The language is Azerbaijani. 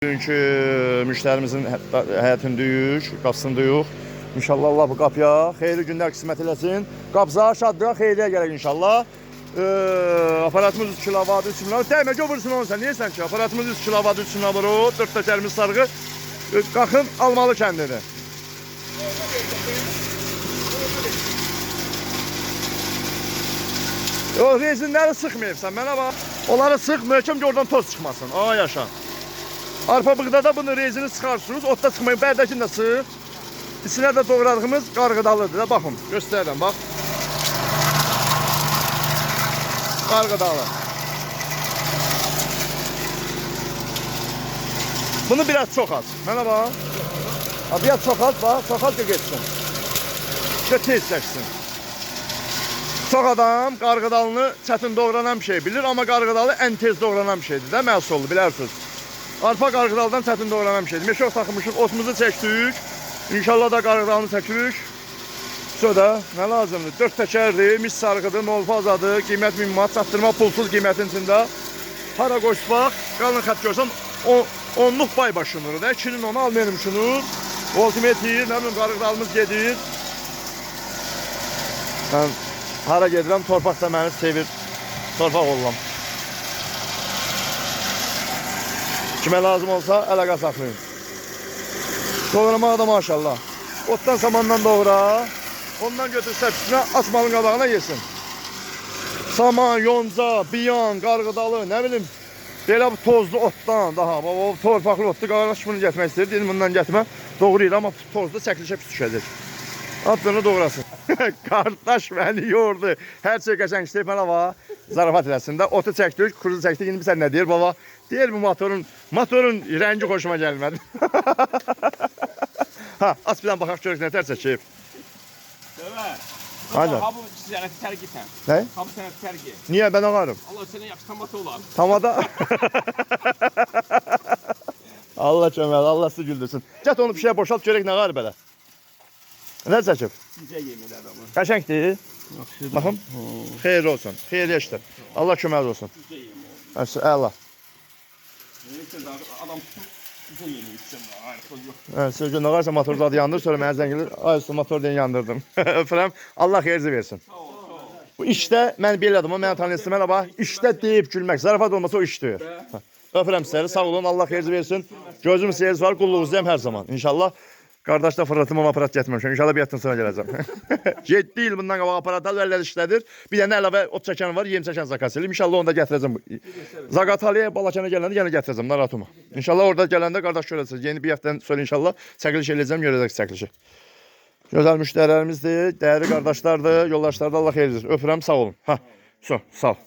Bugünkü müştərimizin həyətindəyik, qapısındayıq. İnşallah Allah bu qapıya xeyirli günlər qismət eləsin. Qapıza şadlığa, xeyirliyə gələk inşallah. Aparatımız 3 kilovat, 3 kilovat. Dəymə, vursun onu sən, neyəsən ki? Aparatımız 3 kilovat, 3 kilovat, 4 təkərimiz sarğı. Qalxın Almalı kəndini. O rezinləri sıxmayıbsan, mənə bax. Onları sıx, möhkəm ki oradan toz çıxmasın. Aa, yaşa. Arpa bığdada bunu rezini sıxarsınız, otda sıxmayın, bərdəkini də sıx. İçinə də doğradığımız qarğıdalıdır da, baxın, göstərirəm, bax. Qarğıdalı. Bunu biraz çox az, mənə bax. Biraz çox az, bax, çox az ki geçsin. Tez çəksin. Çox adam qarğıdalını çətin doğranan bir şey bilir, amma qarğıdalı ən tez doğranan bir şeydir də, məhsullu, bilərsiniz. Arpa qarğıdaldan çətin doğranan bir şeydir. Meşok taxmışıq, otumuzu çəkdik. İnşallah da qarğıdalını çəkirik. Sonra nə lazımdır? 4 təkərdir, mis sarğıdır, molfazadır, qiymət minmat, çatdırma pulsuz qiymətin içində. Hara qoşbaq, qalın xət görsəm, onluq pay başınır da. 2-nin onu al mənim şunu. Voltimetr, nə bilim, qarğıdalımız gedir. Mən hara gedirəm, torpaqda məni sevir, torpaq olam. Kimə lazım olsa əlaqə saxlayın. Doğramağa da maşallah. Otdan samandan doğra. Ondan götür səpsinə, açmalın qabağına yesin. Saman, yonca, biyan, qarğıdalı, nə bilim. Belə bu tozlu otdan daha. O torpaqlı otdu, qardaş bunu getmək istəyir. Dedim bundan getmə. Doğrayır, amma tozlu çəkilişə pis düşəcək. At bunu doğrasın. Qardaş məni yordu. Hər şey qəşəng işləyib mənə var. Zarafat eləsin də. Otu çəkdik, kuruzu çəkdik. İndi sən nə deyir baba? Deyir bu motorun rəngi xoşuma gəlmədi. Ha, aç bir dənə baxaq görək nə tər çəkib. Dövə. Hadi. Ha bu sənəti tərk etən. Nə? Ha bu sənəti tərk et. Niyə mən ağarım? Allah sənə yaxşı tamata olar. Tamada. Allah köməli, Allah sizi güldürsün. Get onu bir şey boşalt görək nə var belə. Nə çəkib? Sizə yemin adamı. Qəşəngdir. Baxın. Xeyirli olsun. Xeyirli işlər. Allah köməli olsun. Sizə yemin. Əla. Adam tutub sizə yemin istəmir. Hayır, yox. Sözgün nə varsa motor zadı yandır, sonra mənə zəng gəlir. Ay üstü motor deyin yandırdım. Öpürəm. Allah xeyirli versin. Sağ ol, sağ ol. Bu işdə mən belə adamım, mən tanıyırsın, mənə bax. İşdə deyib gülmək, zarafat olmasa o iş deyir. Öpürəm sizləri, sağ olun, Allah xeyirli versin. Gözüm sizəyiz var, qulluğunuzdayım hər zaman. İnşallah. Qardaşla fırlatım ama aparat getməmişəm. İnşallah bir yatdan sonra gələcəm. 7 il bundan qabaq aparatlar əllər işlədir. Bir dənə əlavə ot çəkən var, yem çəkən zakasili. İnşallah onu da gətirəcəm. Zaqataliyə, Balakana gələndə yenə gətirəcəm, narahat olma. İnşallah orada gələndə qardaş görəcəksiniz. Yeni bir həftədən sonra inşallah çəkiliş eləyəcəm, görəcəksiniz çəkilişi. Gözəl müştərilərimizdir, dəyərli qardaşlardır, yoldaşlardır. Allah xeyir versin. Öpürəm, sağ olun. Ha, sağ ol.